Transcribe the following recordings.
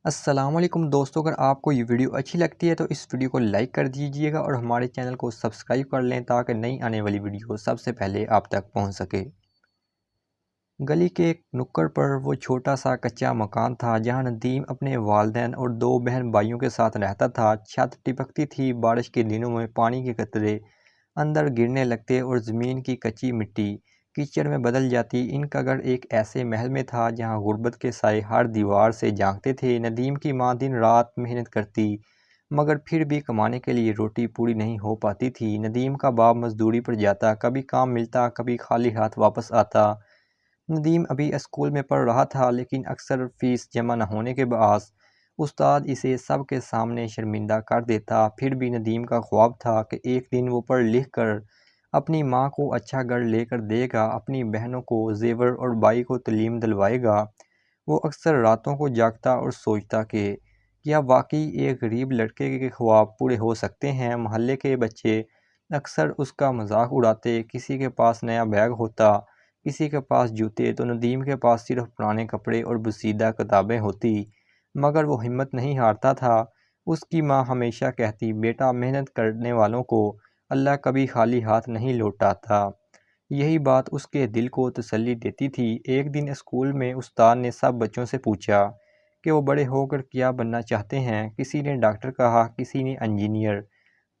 السلام علیکم دوستو، اگر آپ کو یہ ویڈیو اچھی لگتی ہے تو اس ویڈیو کو لائک کر دیجئے گا اور ہمارے چینل کو سبسکرائب کر لیں تاکہ نئی آنے والی ویڈیو سب سے پہلے آپ تک پہنچ سکے۔ گلی کے ایک نکڑ پر وہ چھوٹا سا کچا مکان تھا جہاں ندیم اپنے والدین اور دو بہن بھائیوں کے ساتھ رہتا تھا۔ چھت ٹپکتی تھی، بارش کے دنوں میں پانی کے قطرے اندر گرنے لگتے اور زمین کی کچی مٹی کیچڑ میں بدل جاتی۔ ان کا گھر ایک ایسے محل میں تھا جہاں غربت کے سائے ہر دیوار سے جھانکتے تھے۔ ندیم کی ماں دن رات محنت کرتی مگر پھر بھی کمانے کے لیے روٹی پوری نہیں ہو پاتی تھی۔ ندیم کا باپ مزدوری پر جاتا، کبھی کام ملتا کبھی خالی ہاتھ واپس آتا۔ ندیم ابھی اسکول میں پڑھ رہا تھا لیکن اکثر فیس جمع نہ ہونے کے باعث استاد اسے سب کے سامنے شرمندہ کر دیتا۔ پھر بھی ندیم کا خواب تھا کہ ایک دن وہ پڑھ لکھ کر اپنی ماں کو اچھا گھر لے کر دے گا، اپنی بہنوں کو زیور اور بھائی کو تعلیم دلوائے گا۔ وہ اکثر راتوں کو جاگتا اور سوچتا کہ کیا واقعی ایک غریب لڑکے کے خواب پورے ہو سکتے ہیں۔ محلے کے بچے اکثر اس کا مذاق اڑاتے، کسی کے پاس نیا بیگ ہوتا، کسی کے پاس جوتے، تو ندیم کے پاس صرف پرانے کپڑے اور بوسیدہ کتابیں ہوتی، مگر وہ ہمت نہیں ہارتا تھا۔ اس کی ماں ہمیشہ کہتی، بیٹا محنت کرنے والوں کو اللہ کبھی خالی ہاتھ نہیں لوٹاتا۔ یہی بات اس کے دل کو تسلی دیتی تھی۔ ایک دن اسکول میں استاد نے سب بچوں سے پوچھا کہ وہ بڑے ہو کر کیا بننا چاہتے ہیں۔ کسی نے ڈاکٹر کہا، کسی نے انجینئر،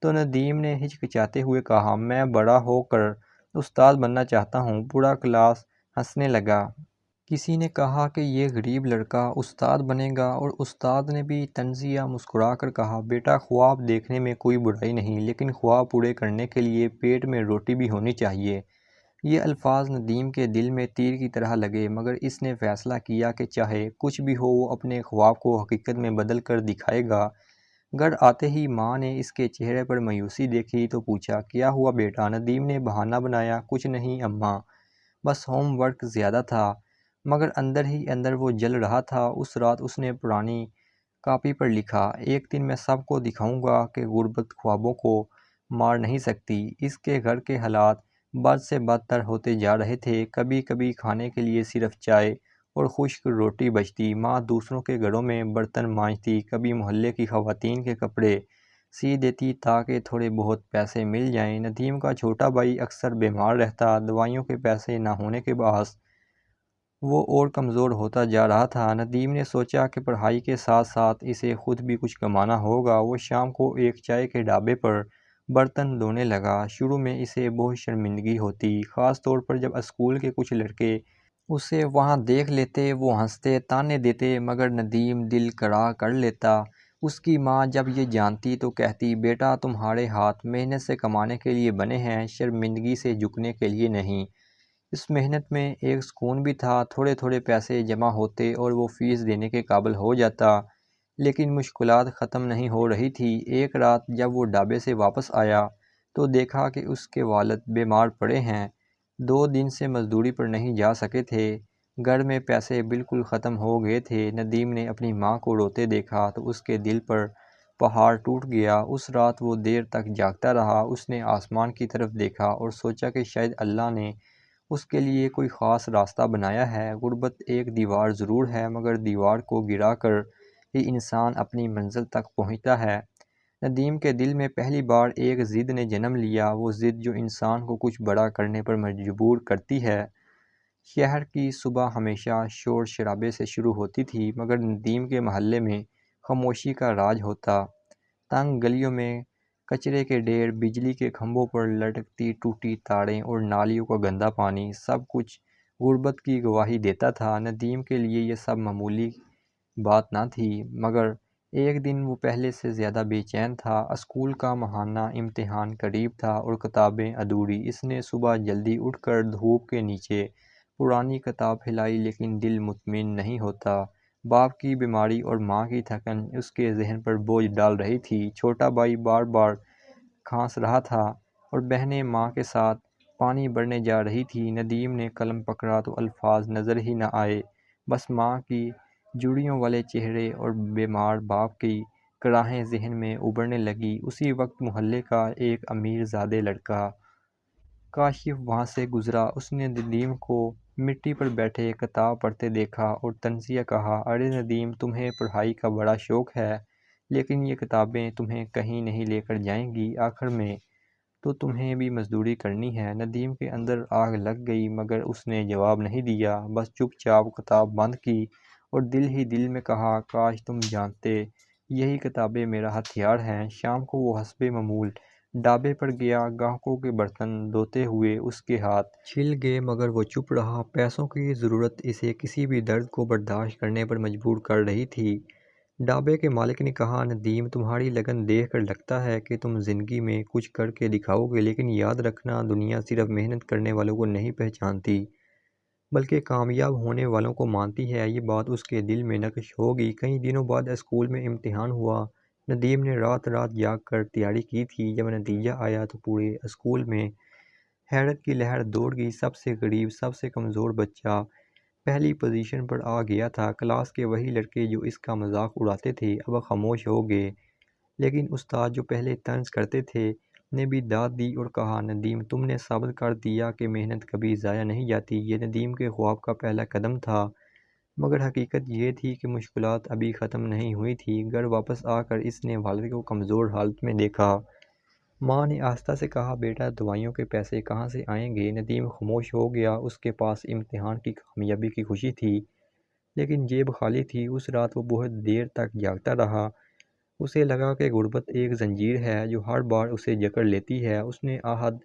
تو ندیم نے ہچکچاتے ہوئے کہا، میں بڑا ہو کر استاد بننا چاہتا ہوں۔ پورا کلاس ہنسنے لگا۔ کسی نے کہا کہ یہ غریب لڑکا استاد بنے گا اور استاد نے بھی طنزیہ مسکرا کر کہا، بیٹا خواب دیکھنے میں کوئی برائی نہیں، لیکن خواب پورے کرنے کے لیے پیٹ میں روٹی بھی ہونی چاہیے۔ یہ الفاظ ندیم کے دل میں تیر کی طرح لگے، مگر اس نے فیصلہ کیا کہ چاہے کچھ بھی ہو وہ اپنے خواب کو حقیقت میں بدل کر دکھائے گا۔ گھر آتے ہی ماں نے اس کے چہرے پر مایوسی دیکھی تو پوچھا، کیا ہوا بیٹا؟ ندیم نے بہانہ بنایا، کچھ نہیں اماں، بس ہوم ورک زیادہ تھا۔ مگر اندر ہی اندر وہ جل رہا تھا۔ اس رات اس نے پرانی کاپی پر لکھا، ایک دن میں سب کو دکھاؤں گا کہ غربت خوابوں کو مار نہیں سکتی۔ اس کے گھر کے حالات بد سے بدتر ہوتے جا رہے تھے۔ کبھی کبھی کھانے کے لیے صرف چائے اور خشک روٹی بچتی۔ ماں دوسروں کے گھروں میں برتن مانجتی، کبھی محلے کی خواتین کے کپڑے سی دیتی تاکہ تھوڑے بہت پیسے مل جائیں۔ ندیم کا چھوٹا بھائی اکثر بیمار رہتا، دوائیوں کے پیسے نہ ہونے کے باعث وہ اور کمزور ہوتا جا رہا تھا۔ ندیم نے سوچا کہ پڑھائی کے ساتھ ساتھ اسے خود بھی کچھ کمانا ہوگا۔ وہ شام کو ایک چائے کے ڈھابے پر برتن دھونے لگا۔ شروع میں اسے بہت شرمندگی ہوتی، خاص طور پر جب اسکول کے کچھ لڑکے اسے وہاں دیکھ لیتے۔ وہ ہنستے، تانے دیتے، مگر ندیم دل کرا کر لیتا۔ اس کی ماں جب یہ جانتی تو کہتی، بیٹا تمہارے ہاتھ محنت سے کمانے کے لیے بنے ہیں، شرمندگی سے جھکنے کے لیے نہیں۔ اس محنت میں ایک سکون بھی تھا، تھوڑے تھوڑے پیسے جمع ہوتے اور وہ فیس دینے کے قابل ہو جاتا۔ لیکن مشکلات ختم نہیں ہو رہی تھی۔ ایک رات جب وہ ڈھابے سے واپس آیا تو دیکھا کہ اس کے والد بیمار پڑے ہیں، 2 دن سے مزدوری پر نہیں جا سکے تھے، گھر میں پیسے بالکل ختم ہو گئے تھے۔ ندیم نے اپنی ماں کو روتے دیکھا تو اس کے دل پر پہاڑ ٹوٹ گیا۔ اس رات وہ دیر تک جاگتا رہا۔ اس نے آسمان کی طرف دیکھا اور سوچا کہ شاید اللہ نے اس کے لیے کوئی خاص راستہ بنایا ہے۔ غربت ایک دیوار ضرور ہے، مگر دیوار کو گرا کر ہی انسان اپنی منزل تک پہنچتا ہے۔ ندیم کے دل میں پہلی بار ایک ضد نے جنم لیا، وہ ضد جو انسان کو کچھ بڑا کرنے پر مجبور کرتی ہے۔ شہر کی صبح ہمیشہ شور شرابے سے شروع ہوتی تھی، مگر ندیم کے محلے میں خاموشی کا راج ہوتا۔ تنگ گلیوں میں کچرے کے ڈھیر، بجلی کے کھمبوں پر لٹکتی ٹوٹی تاریں اور نالیوں کا گندا پانی، سب کچھ غربت کی گواہی دیتا تھا۔ ندیم کے لیے یہ سب معمولی بات نہ تھی، مگر ایک دن وہ پہلے سے زیادہ بے چین تھا۔ اسکول کا ماہانہ امتحان قریب تھا اور کتابیں ادھوری۔ اس نے صبح جلدی اٹھ کر دھوپ کے نیچے پرانی کتاب ہلائی، لیکن دل مطمئن نہیں ہوتا۔ باپ کی بیماری اور ماں کی تھکن اس کے ذہن پر بوجھ ڈال رہی تھی۔ چھوٹا بھائی بار بار کھانس رہا تھا اور بہنیں ماں کے ساتھ پانی بھرنے جا رہی تھی۔ ندیم نے قلم پکڑا تو الفاظ نظر ہی نہ آئے، بس ماں کی جوڑیوں والے چہرے اور بیمار باپ کی کراہیں ذہن میں ابھرنے لگی۔ اسی وقت محلے کا ایک امیر زادہ لڑکا کاشف وہاں سے گزرا۔ اس نے ندیم کو مٹی پر بیٹھے کتاب پڑھتے دیکھا اور طنزیہ کہا، ارے ندیم، تمہیں پڑھائی کا بڑا شوق ہے، لیکن یہ کتابیں تمہیں کہیں نہیں لے کر جائیں گی، آخر میں تو تمہیں بھی مزدوری کرنی ہے۔ ندیم کے اندر آگ لگ گئی مگر اس نے جواب نہیں دیا، بس چپ چاپ کتاب بند کی اور دل ہی دل میں کہا، کاش تم جانتے یہی کتابیں میرا ہتھیار ہیں۔ شام کو وہ حسب معمول ڈھابے پر گیا، گاہکوں کے برتن دھوتے ہوئے اس کے ہاتھ چھل گئے مگر وہ چپ رہا۔ پیسوں کی ضرورت اسے کسی بھی درد کو برداشت کرنے پر مجبور کر رہی تھی۔ ڈھابے کے مالک نے کہا، ندیم، تمہاری لگن دیکھ کر لگتا ہے کہ تم زندگی میں کچھ کر کے دکھاؤ گے، لیکن یاد رکھنا، دنیا صرف محنت کرنے والوں کو نہیں پہچانتی بلکہ کامیاب ہونے والوں کو مانتی ہے۔ یہ بات اس کے دل میں نقش ہوگی۔ کئی دنوں بعد اسکول میں امتحان ہوا۔ ندیم نے رات رات جاگ کر تیاری کی تھی۔ جب نتیجہ آیا تو پورے اسکول میں حیرت کی لہر دوڑ گئی۔ سب سے غریب، سب سے کمزور بچہ پہلی پوزیشن پر آ گیا تھا۔ کلاس کے وہی لڑکے جو اس کا مذاق اڑاتے تھے اب خاموش ہو گئے، لیکن استاد جو پہلے طنز کرتے تھے نے بھی داد دی اور کہا، ندیم، تم نے ثابت کر دیا کہ محنت کبھی ضائع نہیں جاتی۔ یہ ندیم کے خواب کا پہلا قدم تھا، مگر حقیقت یہ تھی کہ مشکلات ابھی ختم نہیں ہوئی تھی۔ گھر واپس آ کر اس نے والد کو کمزور حالت میں دیکھا۔ ماں نے آہستہ سے کہا، بیٹا، دوائیوں کے پیسے کہاں سے آئیں گے؟ ندیم خاموش ہو گیا۔ اس کے پاس امتحان کی کامیابی کی خوشی تھی لیکن جیب خالی تھی۔ اس رات وہ بہت دیر تک جاگتا رہا۔ اسے لگا کہ غربت ایک زنجیر ہے جو ہر بار اسے جکڑ لیتی ہے۔ اس نے عہد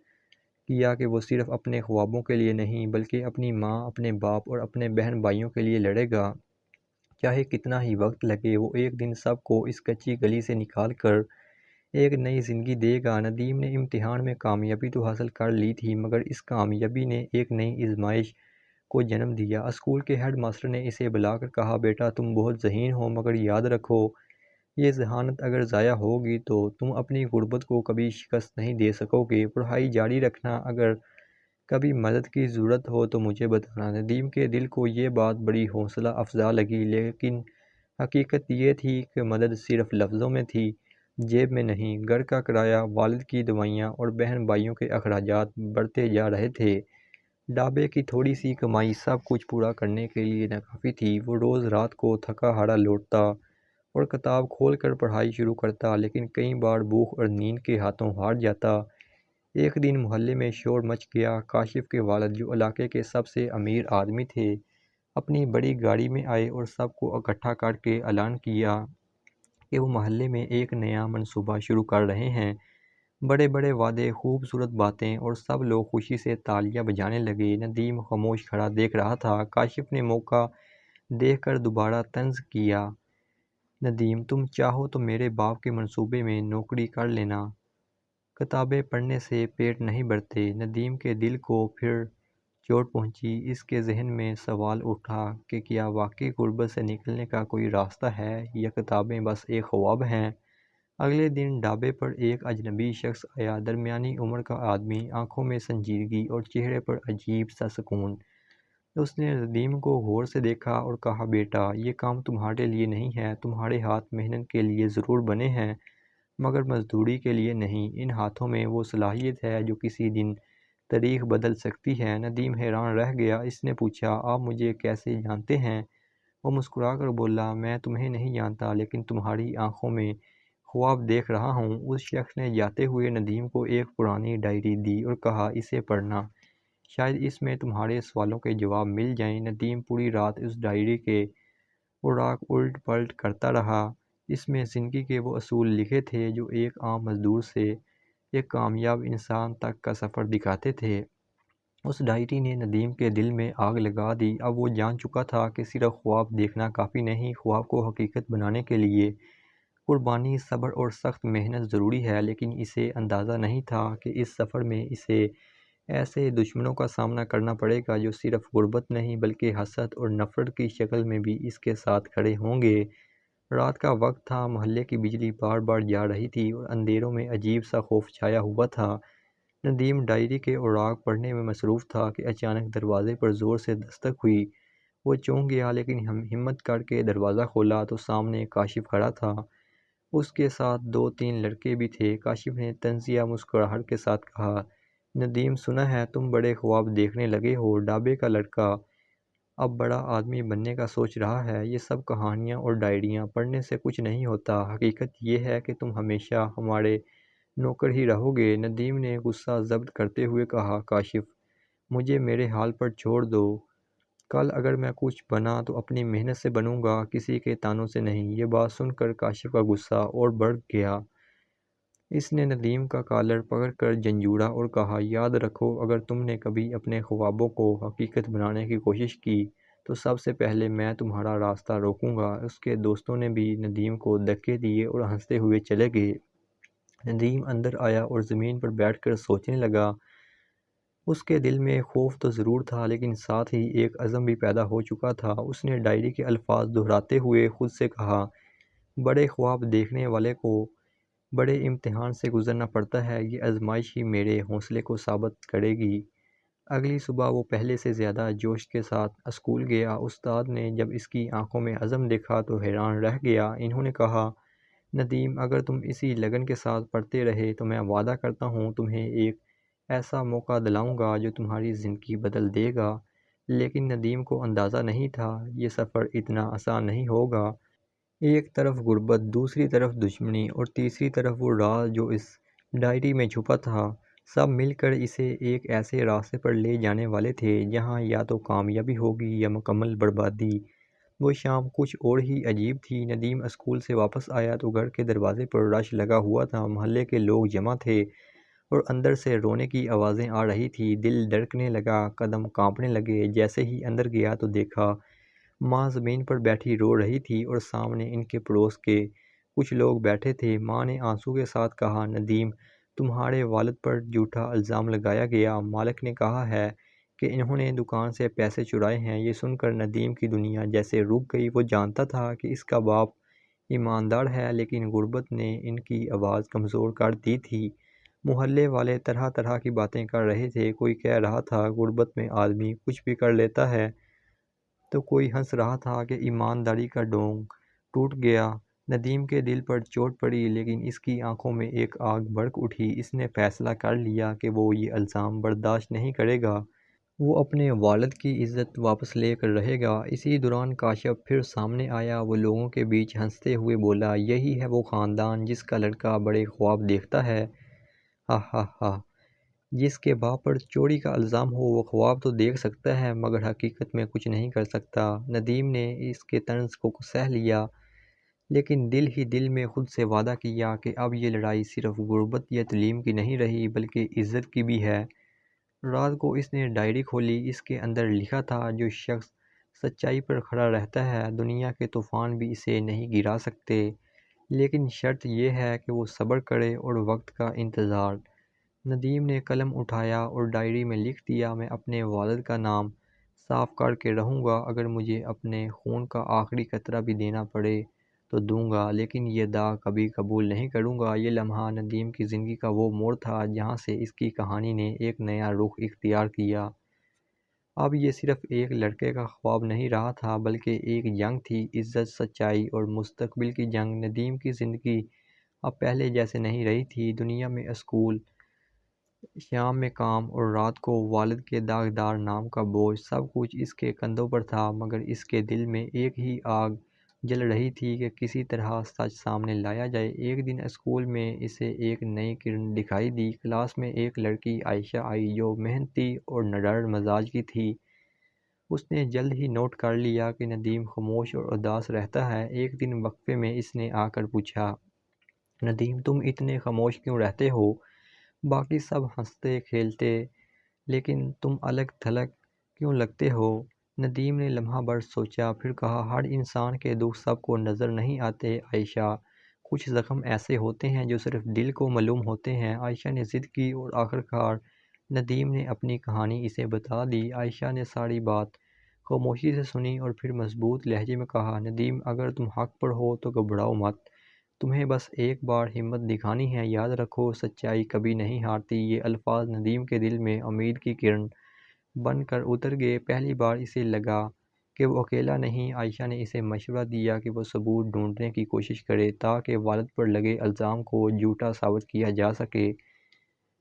کیا کہ وہ صرف اپنے خوابوں کے لیے نہیں بلکہ اپنی ماں، اپنے باپ اور اپنے بہن بھائیوں کے لیے لڑے گا، چاہے کتنا ہی وقت لگے۔ وہ ایک دن سب کو اس کچی گلی سے نکال کر ایک نئی زندگی دے گا۔ ندیم نے امتحان میں کامیابی تو حاصل کر لی تھی مگر اس کامیابی نے ایک نئی آزمائش کو جنم دیا۔ اسکول کے ہیڈ ماسٹر نے اسے بلا کر کہا، بیٹا، تم بہت ذہین ہو مگر یاد رکھو، یہ ذہانت اگر ضائع ہوگی تو تم اپنی غربت کو کبھی شکست نہیں دے سکو گے۔ پڑھائی جاری رکھنا، اگر کبھی مدد کی ضرورت ہو تو مجھے بتانا۔ ندیم کے دل کو یہ بات بڑی حوصلہ افزا لگی، لیکن حقیقت یہ تھی کہ مدد صرف لفظوں میں تھی، جیب میں نہیں۔ گھر کا کرایہ، والد کی دوائیاں اور بہن بھائیوں کے اخراجات بڑھتے جا رہے تھے۔ ڈھابے کی تھوڑی سی کمائی سب کچھ پورا کرنے کے لیے ناکافی تھی۔ وہ روز رات کو تھکا ہارا لوٹتا اور کتاب کھول کر پڑھائی شروع کرتا، لیکن کئی بار بھوک اور نیند کے ہاتھوں ہار جاتا۔ ایک دن محلے میں شور مچ گیا۔ کاشف کے والد، جو علاقے کے سب سے امیر آدمی تھے، اپنی بڑی گاڑی میں آئے اور سب کو اکٹھا کر کے اعلان کیا کہ وہ محلے میں ایک نیا منصوبہ شروع کر رہے ہیں۔ بڑے بڑے وعدے، خوبصورت باتیں اور سب لوگ خوشی سے تالیاں بجانے لگے۔ ندیم خاموش کھڑا دیکھ رہا تھا۔ کاشف نے موقع دیکھ کر دوبارہ طنز کیا، ندیم، تم چاہو تو میرے باپ کے منصوبے میں نوکری کر لینا، کتابیں پڑھنے سے پیٹ نہیں بھرتے۔ ندیم کے دل کو پھر چوٹ پہنچی۔ اس کے ذہن میں سوال اٹھا کہ کیا واقعی غربت سے نکلنے کا کوئی راستہ ہے یا کتابیں بس ایک خواب ہیں؟ اگلے دن ڈھابے پر ایک اجنبی شخص آیا، درمیانی عمر کا آدمی، آنکھوں میں سنجیدگی اور چہرے پر عجیب سا سکون۔ اس نے ندیم کو غور سے دیکھا اور کہا، بیٹا، یہ کام تمہارے لیے نہیں ہے، تمہارے ہاتھ محنت کے لیے ضرور بنے ہیں مگر مزدوری کے لیے نہیں۔ ان ہاتھوں میں وہ صلاحیت ہے جو کسی دن تاریخ بدل سکتی ہے۔ ندیم حیران رہ گیا۔ اس نے پوچھا، آپ مجھے کیسے جانتے ہیں؟ وہ مسکرا کر بولا، میں تمہیں نہیں جانتا لیکن تمہاری آنکھوں میں خواب دیکھ رہا ہوں۔ اس شخص نے جاتے ہوئے ندیم کو ایک پرانی ڈائری دی اور کہا، اسے پڑھنا، شاید اس میں تمہارے سوالوں کے جواب مل جائیں۔ ندیم پوری رات اس ڈائری کے اوراق الٹ پلٹ کرتا رہا۔ اس میں زندگی کے وہ اصول لکھے تھے جو ایک عام مزدور سے ایک کامیاب انسان تک کا سفر دکھاتے تھے۔ اس ڈائری نے ندیم کے دل میں آگ لگا دی۔ اب وہ جان چکا تھا کہ صرف خواب دیکھنا کافی نہیں، خواب کو حقیقت بنانے کے لیے قربانی، صبر اور سخت محنت ضروری ہے۔ لیکن اسے اندازہ نہیں تھا کہ اس سفر میں اسے ایسے دشمنوں کا سامنا کرنا پڑے گا جو صرف غربت نہیں بلکہ حسد اور نفرت کی شکل میں بھی اس کے ساتھ کھڑے ہوں گے۔ رات کا وقت تھا، محلے کی بجلی بار بار جا رہی تھی اور اندھیروں میں عجیب سا خوف چھایا ہوا تھا۔ ندیم ڈائری کے اوراق پڑھنے میں مصروف تھا کہ اچانک دروازے پر زور سے دستک ہوئی۔ وہ چونک گیا لیکن ہمت کر کے دروازہ کھولا تو سامنے کاشف کھڑا تھا۔ اس کے ساتھ دو تین لڑکے بھی تھے۔ کاشف نے طنزیہ مسکراہٹ کے ساتھ کہا، ندیم سنا ہے تم بڑے خواب دیکھنے لگے ہو، ڈھابے کا لڑکا اب بڑا آدمی بننے کا سوچ رہا ہے۔ یہ سب کہانیاں اور ڈائریاں پڑھنے سے کچھ نہیں ہوتا، حقیقت یہ ہے کہ تم ہمیشہ ہمارے نوکر ہی رہو گے۔ ندیم نے غصہ ضبط کرتے ہوئے کہا، کاشف مجھے میرے حال پر چھوڑ دو، کل اگر میں کچھ بنا تو اپنی محنت سے بنوں گا، کسی کے تانوں سے نہیں۔ یہ بات سن کر کاشف کا غصہ اور بڑھ گیا۔ اس نے ندیم کا کالر پکڑ کر جھنجھوڑا اور کہا، یاد رکھو اگر تم نے کبھی اپنے خوابوں کو حقیقت بنانے کی کوشش کی تو سب سے پہلے میں تمہارا راستہ روکوں گا۔ اس کے دوستوں نے بھی ندیم کو دھکے دیے اور ہنستے ہوئے چلے گئے۔ ندیم اندر آیا اور زمین پر بیٹھ کر سوچنے لگا۔ اس کے دل میں خوف تو ضرور تھا لیکن ساتھ ہی ایک عزم بھی پیدا ہو چکا تھا۔ اس نے ڈائری کے الفاظ دہراتے ہوئے خود سے کہا، بڑے خواب دیکھنے والے کو بڑے امتحان سے گزرنا پڑتا ہے، یہ آزمائش ہی میرے حوصلے کو ثابت کرے گی۔ اگلی صبح وہ پہلے سے زیادہ جوش کے ساتھ اسکول گیا۔ استاد نے جب اس کی آنکھوں میں عزم دیکھا تو حیران رہ گیا۔ انہوں نے کہا، ندیم اگر تم اسی لگن کے ساتھ پڑھتے رہے تو میں وعدہ کرتا ہوں تمہیں ایک ایسا موقع دلاؤں گا جو تمہاری زندگی بدل دے گا۔ لیکن ندیم کو اندازہ نہیں تھا یہ سفر اتنا آسان نہیں ہوگا۔ ایک طرف غربت، دوسری طرف دشمنی اور تیسری طرف وہ راز جو اس ڈائری میں چھپا تھا، سب مل کر اسے ایک ایسے راستے پر لے جانے والے تھے جہاں یا تو کامیابی ہوگی یا مکمل بربادی۔ وہ شام کچھ اور ہی عجیب تھی۔ ندیم اسکول سے واپس آیا تو گھر کے دروازے پر رش لگا ہوا تھا، محلے کے لوگ جمع تھے اور اندر سے رونے کی آوازیں آ رہی تھی۔ دل دھڑکنے لگا، قدم کانپنے لگے۔ جیسے ہی اندر گیا تو دیکھا ماں زمین پر بیٹھی رو رہی تھی اور سامنے ان کے پڑوس کے کچھ لوگ بیٹھے تھے۔ ماں نے آنسو کے ساتھ کہا، ندیم تمہارے والد پر جھوٹا الزام لگایا گیا، مالک نے کہا ہے کہ انہوں نے دکان سے پیسے چرائے ہیں۔ یہ سن کر ندیم کی دنیا جیسے رک گئی۔ وہ جانتا تھا کہ اس کا باپ ایماندار ہے لیکن غربت نے ان کی آواز کمزور کر دی تھی۔ محلے والے طرح طرح کی باتیں کر رہے تھے، کوئی کہہ رہا تھا غربت میں آدمی کچھ بھی کر لیتا ہے تو کوئی ہنس رہا تھا کہ ایمانداری کا ڈونگ ٹوٹ گیا۔ ندیم کے دل پر چوٹ پڑی لیکن اس کی آنکھوں میں ایک آگ بھڑک اٹھی۔ اس نے فیصلہ کر لیا کہ وہ یہ الزام برداشت نہیں کرے گا۔ وہ اپنے والد کی عزت واپس لے کر رہے گا۔ اسی دوران کاشف پھر سامنے آیا۔ وہ لوگوں کے بیچ ہنستے ہوئے بولا، یہی ہے وہ خاندان جس کا لڑکا بڑے خواب دیکھتا ہے، ہا ہا ہا۔ جس کے باپ پر چوری کا الزام ہو وہ خواب تو دیکھ سکتا ہے مگر حقیقت میں کچھ نہیں کر سکتا۔ ندیم نے اس کے طنز کو سہہ لیا لیکن دل ہی دل میں خود سے وعدہ کیا کہ اب یہ لڑائی صرف غربت یا تعلیم کی نہیں رہی بلکہ عزت کی بھی ہے۔ رات کو اس نے ڈائری کھولی۔ اس کے اندر لکھا تھا، جو شخص سچائی پر کھڑا رہتا ہے دنیا کے طوفان بھی اسے نہیں گرا سکتے، لیکن شرط یہ ہے کہ وہ صبر کرے اور وقت کا انتظار۔ ندیم نے قلم اٹھایا اور ڈائری میں لکھ دیا، میں اپنے والد کا نام صاف کر کے رہوں گا، اگر مجھے اپنے خون کا آخری قطرہ بھی دینا پڑے تو دوں گا، لیکن یہ داغ کبھی قبول نہیں کروں گا۔ یہ لمحہ ندیم کی زندگی کا وہ موڑ تھا جہاں سے اس کی کہانی نے ایک نیا رخ اختیار کیا۔ اب یہ صرف ایک لڑکے کا خواب نہیں رہا تھا بلکہ ایک جنگ تھی، عزت، سچائی اور مستقبل کی جنگ۔ ندیم کی زندگی اب پہلے جیسے نہیں رہی تھی۔ دنیا میں اسکول، شام میں کام اور رات کو والد کے داغدار نام کا بوجھ، سب کچھ اس کے کندھوں پر تھا مگر اس کے دل میں ایک ہی آگ جل رہی تھی کہ کسی طرح سچ سامنے لایا جائے۔ ایک دن اسکول میں اسے ایک نئی کرن دکھائی دی۔ کلاس میں ایک لڑکی عائشہ آئی جو محنتی اور نڈر مزاج کی تھی۔ اس نے جلد ہی نوٹ کر لیا کہ ندیم خاموش اور اداس رہتا ہے۔ ایک دن وقفے میں اس نے آ کر پوچھا، ندیم تم اتنے خاموش کیوں رہتے ہو؟ باقی سب ہنستے کھیلتے لیکن تم الگ تھلگ کیوں لگتے ہو؟ ندیم نے لمحہ بھر سوچا پھر کہا، ہر انسان کے دکھ سب کو نظر نہیں آتے عائشہ، کچھ زخم ایسے ہوتے ہیں جو صرف دل کو معلوم ہوتے ہیں۔ عائشہ نے ضد کی اور آخرکار ندیم نے اپنی کہانی اسے بتا دی۔ عائشہ نے ساری بات خاموشی سے سنی اور پھر مضبوط لہجے میں کہا، ندیم اگر تم حق پر ہو تو گھبراؤ مت، تمہیں بس ایک بار ہمت دکھانی ہے، یاد رکھو سچائی کبھی نہیں ہارتی۔ یہ الفاظ ندیم کے دل میں امید کی کرن بن کر اتر گئے۔ پہلی بار اسے لگا کہ وہ اکیلا نہیں۔ عائشہ نے اسے مشورہ دیا کہ وہ ثبوت ڈھونڈنے کی کوشش کرے تاکہ والد پر لگے الزام کو جھوٹا ثابت کیا جا سکے۔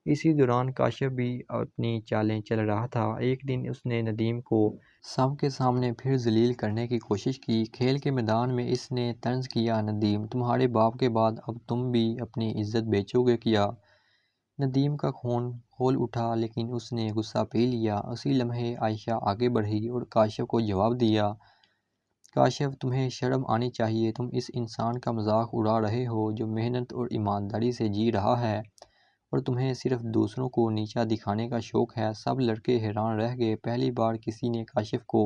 اسی دوران کاشف بھی اپنی چالیں چل رہا تھا۔ ایک دن اس نے ندیم کو سب کے سامنے پھر ذلیل کرنے کی کوشش کی۔ کھیل کے میدان میں اس نے طنز کیا، ندیم تمہارے باپ کے بعد اب تم بھی اپنی عزت بیچو گے کیا؟ ندیم کا خون کھول اٹھا لیکن اس نے غصہ پی لیا۔ اسی لمحے عائشہ آگے بڑھی اور کاشف کو جواب دیا، کاشف تمہیں شرم آنی چاہیے، تم اس انسان کا مذاق اڑا رہے ہو جو محنت اور ایمانداری سے جی رہا ہے، اور تمہیں صرف دوسروں کو نیچا دکھانے کا شوق ہے۔ سب لڑکے حیران رہ گئے، پہلی بار کسی نے کاشف کو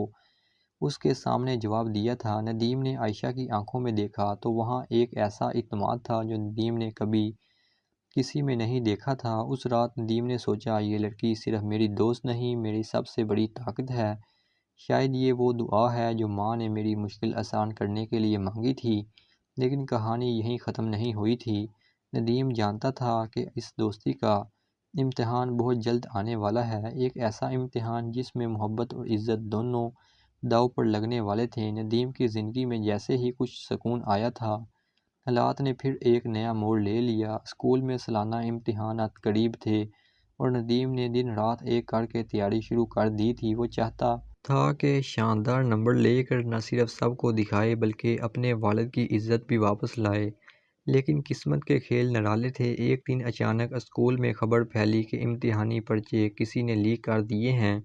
اس کے سامنے جواب دیا تھا۔ ندیم نے عائشہ کی آنکھوں میں دیکھا تو وہاں ایک ایسا اعتماد تھا جو ندیم نے کبھی کسی میں نہیں دیکھا تھا۔ اس رات ندیم نے سوچا، یہ لڑکی صرف میری دوست نہیں، میری سب سے بڑی طاقت ہے۔ شاید یہ وہ دعا ہے جو ماں نے میری مشکل آسان کرنے کے لیے مانگی تھی۔ لیکن کہانی یہیں ختم نہیں ہوئی تھی۔ ندیم جانتا تھا کہ اس دوستی کا امتحان بہت جلد آنے والا ہے، ایک ایسا امتحان جس میں محبت اور عزت دونوں داؤ پر لگنے والے تھے۔ ندیم کی زندگی میں جیسے ہی کچھ سکون آیا تھا، حالات نے پھر ایک نیا موڑ لے لیا۔ اسکول میں سالانہ امتحانات قریب تھے اور ندیم نے دن رات ایک کر کے تیاری شروع کر دی تھی۔ وہ چاہتا تھا کہ شاندار نمبر لے کر نہ صرف سب کو دکھائے بلکہ اپنے والد کی عزت بھی واپس لائے۔ لیکن قسمت کے کھیل نرالے تھے۔ ایک دن اچانک اسکول میں خبر پھیلی کہ امتحانی پرچے کسی نے لیک کر دیے ہیں۔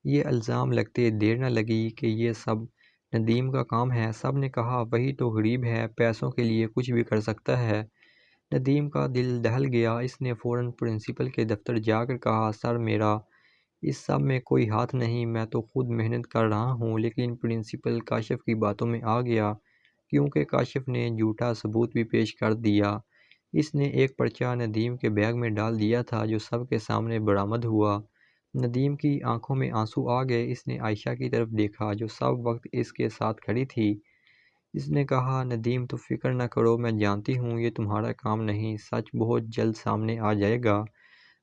یہ الزام لگتے دیر نہ لگی کہ یہ سب ندیم کا کام ہے۔ سب نے کہا وہی تو غریب ہے، پیسوں کے لیے کچھ بھی کر سکتا ہے۔ ندیم کا دل دہل گیا۔ اس نے فوراً پرنسپل کے دفتر جا کر کہا، سر میرا اس سب میں کوئی ہاتھ نہیں، میں تو خود محنت کر رہا ہوں۔ لیکن پرنسپل کاشف کی باتوں میں آ گیا کیونکہ کاشف نے جھوٹا ثبوت بھی پیش کر دیا۔ اس نے ایک پرچہ ندیم کے بیگ میں ڈال دیا تھا جو سب کے سامنے برآمد ہوا۔ ندیم کی آنکھوں میں آنسو آ گئے۔ اس نے عائشہ کی طرف دیکھا جو سب وقت اس کے ساتھ کھڑی تھی۔ اس نے کہا، ندیم تو فکر نہ کرو، میں جانتی ہوں یہ تمہارا کام نہیں، سچ بہت جلد سامنے آ جائے گا۔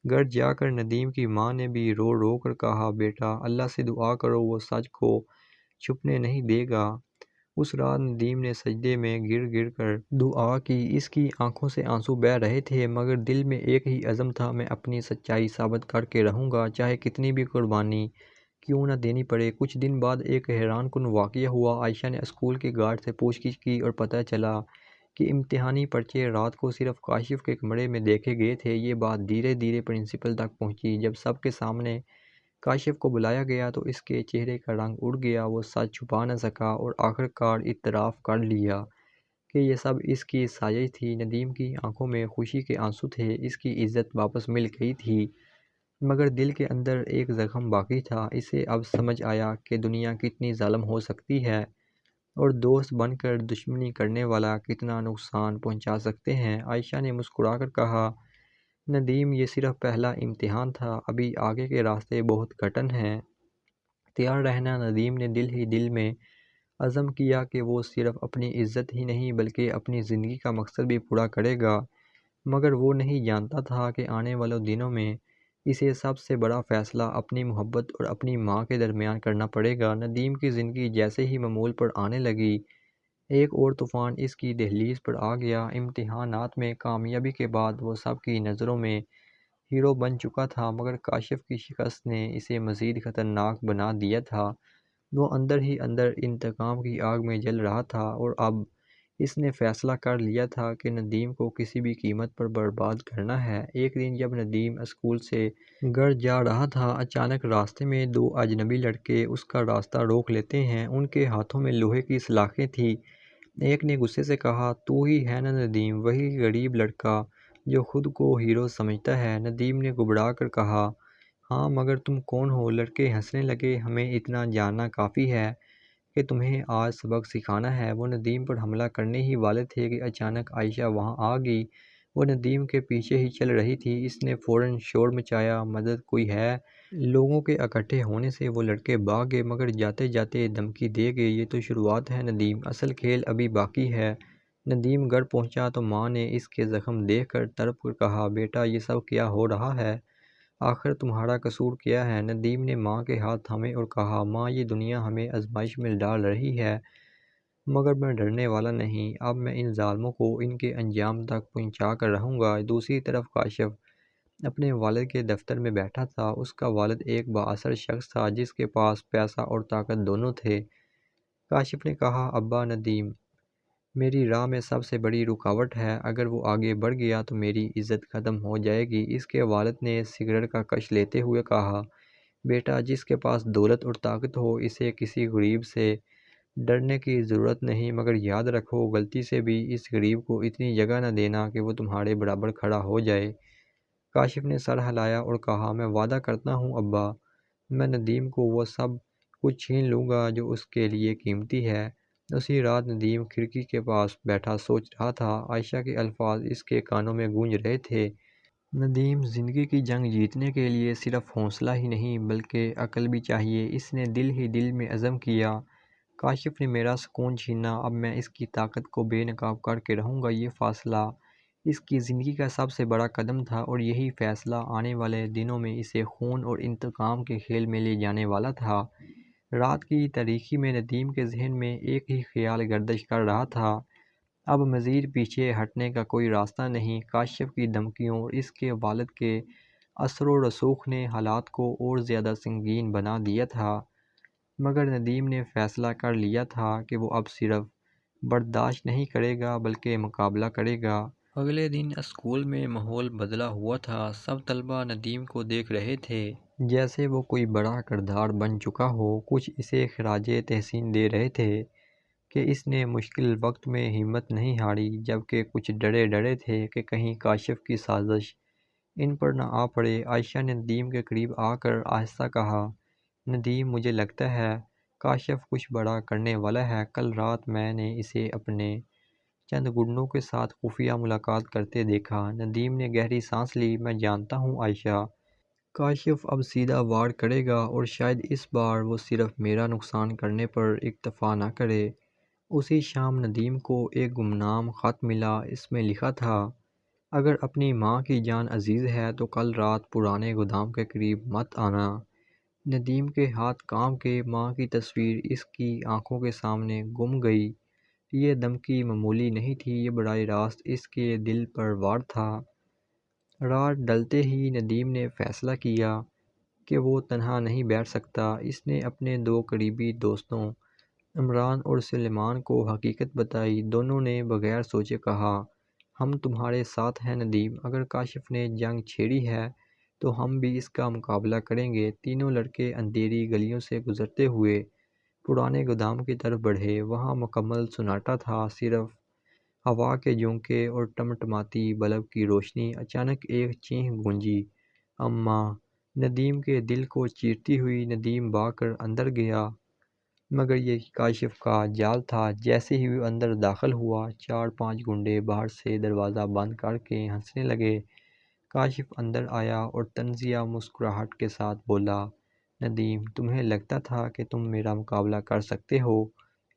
گھر جا کر ندیم کی ماں نے بھی رو رو کر کہا، بیٹا اللہ سے دعا کرو وہ سچ کو چھپنے نہیں دے گا۔ اس رات ندیم نے سجدے میں گر گر کر دعا کی۔ اس کی آنکھوں سے آنسو بہہ رہے تھے مگر دل میں ایک ہی عزم تھا، میں اپنی سچائی ثابت کر کے رہوں گا، چاہے کتنی بھی قربانی کیوں نہ دینی پڑے۔ کچھ دن بعد ایک حیران کن واقعہ ہوا۔ عائشہ نے اسکول کے گارڈ سے پوچھ گچھ کی اور پتہ چلا کہ امتحانی پرچے رات کو صرف کاشف کے کمرے میں دیکھے گئے تھے۔ یہ بات دھیرے دھیرے پرنسپل تک پہنچی۔ جب سب کے سامنے کاشف کو بلایا گیا تو اس کے چہرے کا رنگ اڑ گیا۔ وہ سچ چھپا نہ سکا اور آخر کار اعتراف کر لیا کہ یہ سب اس کی سازش تھی۔ ندیم کی آنکھوں میں خوشی کے آنسو تھے، اس کی عزت واپس مل گئی تھی، مگر دل کے اندر ایک زخم باقی تھا۔ اسے اب سمجھ آیا کہ دنیا کتنی ظالم ہو سکتی ہے اور دوست بن کر دشمنی کرنے والا کتنا نقصان پہنچا سکتے ہیں۔ عائشہ نے مسکرا کر کہا، ندیم یہ صرف پہلا امتحان تھا، ابھی آگے کے راستے بہت کٹھن ہیں، تیار رہنا۔ ندیم نے دل ہی دل میں عزم کیا کہ وہ صرف اپنی عزت ہی نہیں بلکہ اپنی زندگی کا مقصد بھی پورا کرے گا، مگر وہ نہیں جانتا تھا کہ آنے والے دنوں میں اسے سب سے بڑا فیصلہ اپنی محبت اور اپنی ماں کے درمیان کرنا پڑے گا۔ ندیم کی زندگی جیسے ہی معمول پر آنے لگی، ایک اور طوفان اس کی دہلیز پر آ گیا۔ امتحانات میں کامیابی کے بعد وہ سب کی نظروں میں ہیرو بن چکا تھا، مگر کاشف کی شکست نے اسے مزید خطرناک بنا دیا تھا۔ وہ اندر ہی اندر انتقام کی آگ میں جل رہا تھا اور اب اس نے فیصلہ کر لیا تھا کہ ندیم کو کسی بھی قیمت پر برباد کرنا ہے۔ ایک دن جب ندیم اسکول سے گھر جا رہا تھا، اچانک راستے میں دو اجنبی لڑکے اس کا راستہ روک لیتے ہیں۔ ان کے ہاتھوں میں لوہے کی سلاخیں تھیں۔ ایک نے غصے سے کہا، تو ہی ہے نا ندیم، وہی غریب لڑکا جو خود کو ہیرو سمجھتا ہے؟ ندیم نے گھبرا کر کہا، ہاں مگر تم کون ہو؟ لڑکے ہنسنے لگے، ہمیں اتنا جاننا کافی ہے کہ تمہیں آج سبق سکھانا ہے۔ وہ ندیم پر حملہ کرنے ہی والے تھے کہ اچانک عائشہ وہاں آ گئی۔ وہ ندیم کے پیچھے ہی چل رہی تھی۔ اس نے فوراً شور مچایا، مدد کوئی ہے؟ لوگوں کے اکٹھے ہونے سے وہ لڑکے بھاگ گئے مگر جاتے جاتے دھمکی دے گئے، یہ تو شروعات ہے ندیم، اصل کھیل ابھی باقی ہے۔ ندیم گھر پہنچا تو ماں نے اس کے زخم دیکھ کر تڑپ کر کہا، بیٹا یہ سب کیا ہو رہا ہے؟ آخر تمہارا قصور کیا ہے؟ ندیم نے ماں کے ہاتھ تھامے اور کہا، ماں یہ دنیا ہمیں آزمائش میں ڈال رہی ہے مگر میں ڈرنے والا نہیں، اب میں ان ظالموں کو ان کے انجام تک پہنچا کر رہوں گا۔ دوسری طرف کاشف اپنے والد کے دفتر میں بیٹھا تھا۔ اس کا والد ایک بااثر شخص تھا جس کے پاس پیسہ اور طاقت دونوں تھے۔ کاشف نے کہا، ابا، ندیم میری راہ میں سب سے بڑی رکاوٹ ہے۔ اگر وہ آگے بڑھ گیا تو میری عزت ختم ہو جائے گی۔ اس کے والد نے سگریٹ کا کش لیتے ہوئے کہا، بیٹا، جس کے پاس دولت اور طاقت ہو اسے کسی غریب سے ڈرنے کی ضرورت نہیں، مگر یاد رکھو غلطی سے بھی اس غریب کو اتنی جگہ نہ دینا کہ وہ تمہارے برابر کھڑا ہو جائے۔ کاشف نے سر ہلایا اور کہا، میں وعدہ کرتا ہوں ابا، میں ندیم کو وہ سب کچھ چھین لوں گا جو اس کے لیے قیمتی ہے۔ اسی رات ندیم کھڑکی کے پاس بیٹھا سوچ رہا تھا۔ عائشہ کے الفاظ اس کے کانوں میں گونج رہے تھے۔ ندیم، زندگی کی جنگ جیتنے کے لیے صرف حوصلہ ہی نہیں بلکہ عقل بھی چاہیے۔ اس نے دل ہی دل میں عزم کیا، کاشف نے میرا سکون چھینا، اب میں اس کی طاقت کو بے نقاب کر کے رہوں گا۔ یہ فیصلہ اس کی زندگی کا سب سے بڑا قدم تھا اور یہی فیصلہ آنے والے دنوں میں اسے خون اور انتقام کے کھیل میں لے جانے والا تھا۔ رات کی تاریکی میں ندیم کے ذہن میں ایک ہی خیال گردش کر رہا تھا، اب مزید پیچھے ہٹنے کا کوئی راستہ نہیں۔ کاشف کی دھمکیوں اور اس کے والد کے اثر و رسوخ نے حالات کو اور زیادہ سنگین بنا دیا تھا، مگر ندیم نے فیصلہ کر لیا تھا کہ وہ اب صرف برداشت نہیں کرے گا بلکہ مقابلہ کرے گا۔ اگلے دن اسکول میں ماحول بدلا ہوا تھا۔ سب طلبہ ندیم کو دیکھ رہے تھے جیسے وہ کوئی بڑا کردار بن چکا ہو۔ کچھ اسے خراج تحسین دے رہے تھے کہ اس نے مشکل وقت میں ہمت نہیں ہاری، جبکہ کچھ ڈرے تھے کہ کہیں کاشف کی سازش ان پر نہ آ پڑے۔ عائشہ نے ندیم کے قریب آ کر آہستہ کہا، ندیم، مجھے لگتا ہے کاشف کچھ بڑا کرنے والا ہے۔ کل رات میں نے اسے اپنے چند گنڈوں کے ساتھ خفیہ ملاقات کرتے دیکھا۔ ندیم نے گہری سانس لی، میں جانتا ہوں عائشہ، کاشف اب سیدھا وار کرے گا اور شاید اس بار وہ صرف میرا نقصان کرنے پر اکتفا نہ کرے۔ اسی شام ندیم کو ایک گمنام خط ملا۔ اس میں لکھا تھا، اگر اپنی ماں کی جان عزیز ہے تو کل رات پرانے گودام کے قریب مت آنا۔ ندیم کے ہاتھ کانپ کے ماں کی تصویر اس کی آنکھوں کے سامنے گم گئی۔ یہ دھمکی معمولی نہیں تھی، یہ براہ راست اس کے دل پر وار تھا۔ رات ڈھلتے ہی ندیم نے فیصلہ کیا کہ وہ تنہا نہیں بیٹھ سکتا۔ اس نے اپنے دو قریبی دوستوں عمران اور سلیمان کو حقیقت بتائی۔ دونوں نے بغیر سوچے کہا، ہم تمہارے ساتھ ہیں ندیم، اگر کاشف نے جنگ چھیڑی ہے تو ہم بھی اس کا مقابلہ کریں گے۔ تینوں لڑکے اندھیری گلیوں سے گزرتے ہوئے پرانے گودام کی طرف بڑھے۔ وہاں مکمل سناٹا تھا، صرف ہوا کے جھونکے اور ٹمٹماتی بلب کی روشنی۔ اچانک ایک چیخ گونجی، اماں! ندیم کے دل کو چیرتی ہوئی۔ ندیم بھاگ کر اندر گیا، مگر یہ کاشف کا جال تھا۔ جیسے ہی وہ اندر داخل ہوا، 4-5 گنڈے باہر سے دروازہ بند کر کے ہنسنے لگے۔ کاشف اندر آیا اور طنزیہ مسکراہٹ کے ساتھ بولا، ندیم، تمہیں لگتا تھا کہ تم میرا مقابلہ کر سکتے ہو؟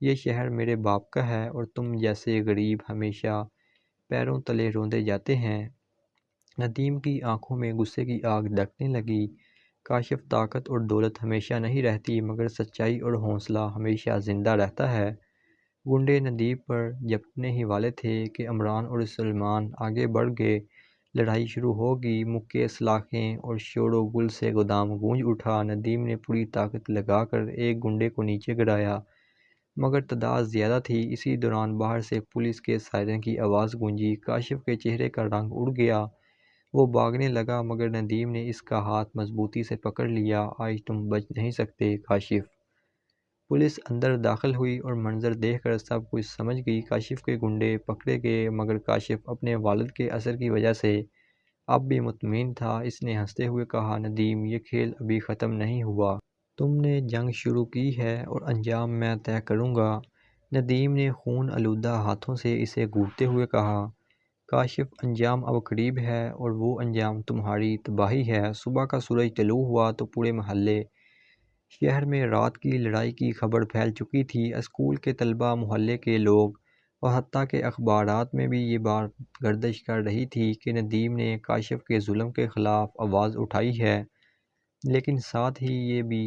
یہ شہر میرے باپ کا ہے اور تم جیسے غریب ہمیشہ پیروں تلے روندے جاتے ہیں۔ ندیم کی آنکھوں میں غصے کی آگ دھڑکنے لگی۔ کاشف، طاقت اور دولت ہمیشہ نہیں رہتی، مگر سچائی اور حوصلہ ہمیشہ زندہ رہتا ہے۔ گنڈے ندیم پر جھپٹنے ہی والے تھے کہ عمران اور سلیمان آگے بڑھ گئے۔ لڑائی شروع ہو گئی۔ مکے، سلاخیں اور شور و گل سے گودام گونج اٹھا۔ ندیم نے پوری طاقت لگا کر ایک گنڈے کو نیچے گرایا، مگر تعداد زیادہ تھی۔ اسی دوران باہر سے پولیس کے سائرن کی آواز گونجی۔ کاشف کے چہرے کا رنگ اڑ گیا، وہ بھاگنے لگا، مگر ندیم نے اس کا ہاتھ مضبوطی سے پکڑ لیا، آج تم بچ نہیں سکتے کاشف۔ پولیس اندر داخل ہوئی اور منظر دیکھ کر سب کچھ سمجھ گئی۔ کاشف کے گنڈے پکڑے گئے، مگر کاشف اپنے والد کے اثر کی وجہ سے اب بھی مطمئن تھا۔ اس نے ہنستے ہوئے کہا، ندیم، یہ کھیل ابھی ختم نہیں ہوا۔ تم نے جنگ شروع کی ہے اور انجام میں طے کروں گا۔ ندیم نے خون آلودہ ہاتھوں سے اسے گھورتے ہوئے کہا، کاشف، انجام اب قریب ہے اور وہ انجام تمہاری تباہی ہے۔ صبح کا سورج طلوع ہوا تو پورے محلے شہر میں رات کی لڑائی کی خبر پھیل چکی تھی۔ اسکول کے طلبہ، محلے کے لوگ اور حتیٰ کہ اخبارات میں بھی یہ بات گردش کر رہی تھی کہ ندیم نے کاشف کے ظلم کے خلاف آواز اٹھائی ہے، لیکن ساتھ ہی یہ بھی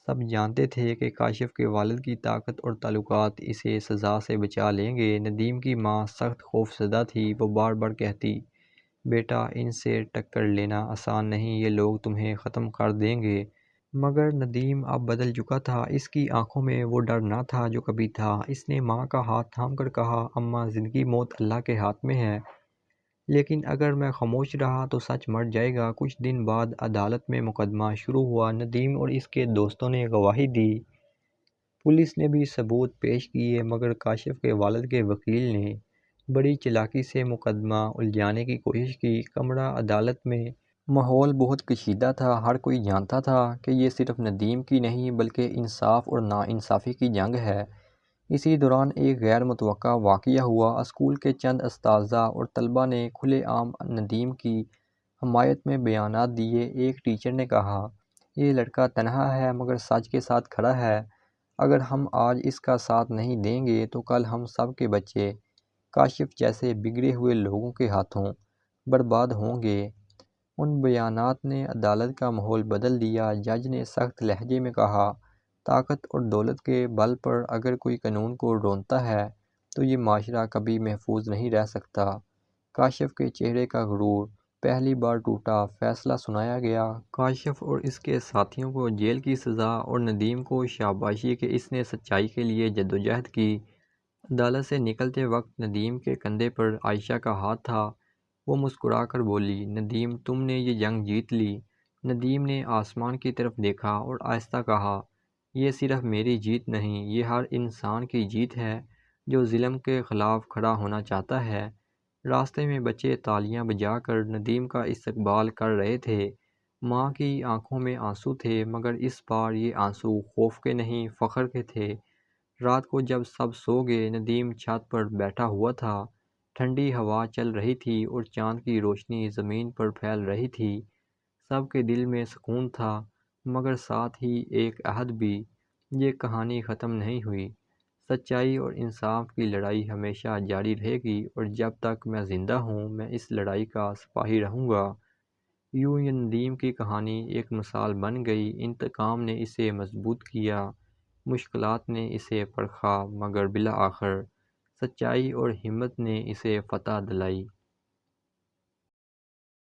سب جانتے تھے کہ کاشف کے والد کی طاقت اور تعلقات اسے سزا سے بچا لیں گے۔ ندیم کی ماں سخت خوفزدہ تھی، وہ بار بار کہتی، بیٹا ان سے ٹکر لینا آسان نہیں، یہ لوگ تمہیں ختم کر دیں گے۔ مگر ندیم اب بدل چکا تھا، اس کی آنکھوں میں وہ ڈر نہ تھا جو کبھی تھا۔ اس نے ماں کا ہاتھ تھام کر کہا، اماں زندگی موت اللہ کے ہاتھ میں ہے، لیکن اگر میں خاموش رہا تو سچ مر جائے گا۔ کچھ دن بعد عدالت میں مقدمہ شروع ہوا۔ ندیم اور اس کے دوستوں نے گواہی دی، پولیس نے بھی ثبوت پیش کیے، مگر کاشف کے والد کے وکیل نے بڑی چالاکی سے مقدمہ الجھانے کی کوشش کی۔ کمرہ عدالت میں ماحول بہت کشیدہ تھا، ہر کوئی جانتا تھا کہ یہ صرف ندیم کی نہیں بلکہ انصاف اور ناانصافی کی جنگ ہے۔ اسی دوران ایک غیر متوقع واقعہ ہوا۔ اسکول کے چند اساتذہ اور طلباء نے کھلے عام ندیم کی حمایت میں بیانات دیے۔ ایک ٹیچر نے کہا، یہ لڑکا تنہا ہے مگر سچ کے ساتھ کھڑا ہے، اگر ہم آج اس کا ساتھ نہیں دیں گے تو کل ہم سب کے بچے کاشف جیسے بگڑے ہوئے لوگوں کے ہاتھوں برباد ہوں گے۔ ان بیانات نے عدالت کا ماحول بدل دیا۔ جج نے سخت لہجے میں کہا، طاقت اور دولت کے بل پر اگر کوئی قانون کو ڈھونڈتا ہے تو یہ معاشرہ کبھی محفوظ نہیں رہ سکتا۔ کاشف کے چہرے کا غرور پہلی بار ٹوٹا۔ فیصلہ سنایا گیا۔ کاشف اور اس کے ساتھیوں کو جیل کی سزا اور ندیم کو شاباشی کہ اس نے سچائی کے لیے جدوجہد کی۔ عدالت سے نکلتے وقت ندیم کے کندھے پر عائشہ کا ہاتھ تھا۔ وہ مسکرا کر بولی، ندیم تم نے یہ جنگ جیت لی۔ ندیم نے آسمان کی طرف دیکھا اور آہستہ کہا، یہ صرف میری جیت نہیں، یہ ہر انسان کی جیت ہے جو ظلم کے خلاف کھڑا ہونا چاہتا ہے۔ راستے میں بچے تالیاں بجا کر ندیم کا استقبال کر رہے تھے۔ ماں کی آنکھوں میں آنسو تھے، مگر اس بار یہ آنسو خوف کے نہیں فخر کے تھے۔ رات کو جب سب سو گئے، ندیم چھت پر بیٹھا ہوا تھا۔ ٹھنڈی ہوا چل رہی تھی اور چاند کی روشنی زمین پر پھیل رہی تھی۔ سب کے دل میں سکون تھا، مگر ساتھ ہی ایک عہد بھی، یہ کہانی ختم نہیں ہوئی۔ سچائی اور انصاف کی لڑائی ہمیشہ جاری رہے گی اور جب تک میں زندہ ہوں میں اس لڑائی کا سپاہی رہوں گا۔ یوں یہ ندیم کی کہانی ایک مثال بن گئی۔ انتقام نے اسے مضبوط کیا، مشکلات نے اسے پرکھا، مگر بالآخر سچائی اور ہمت نے اسے فتح دلائی۔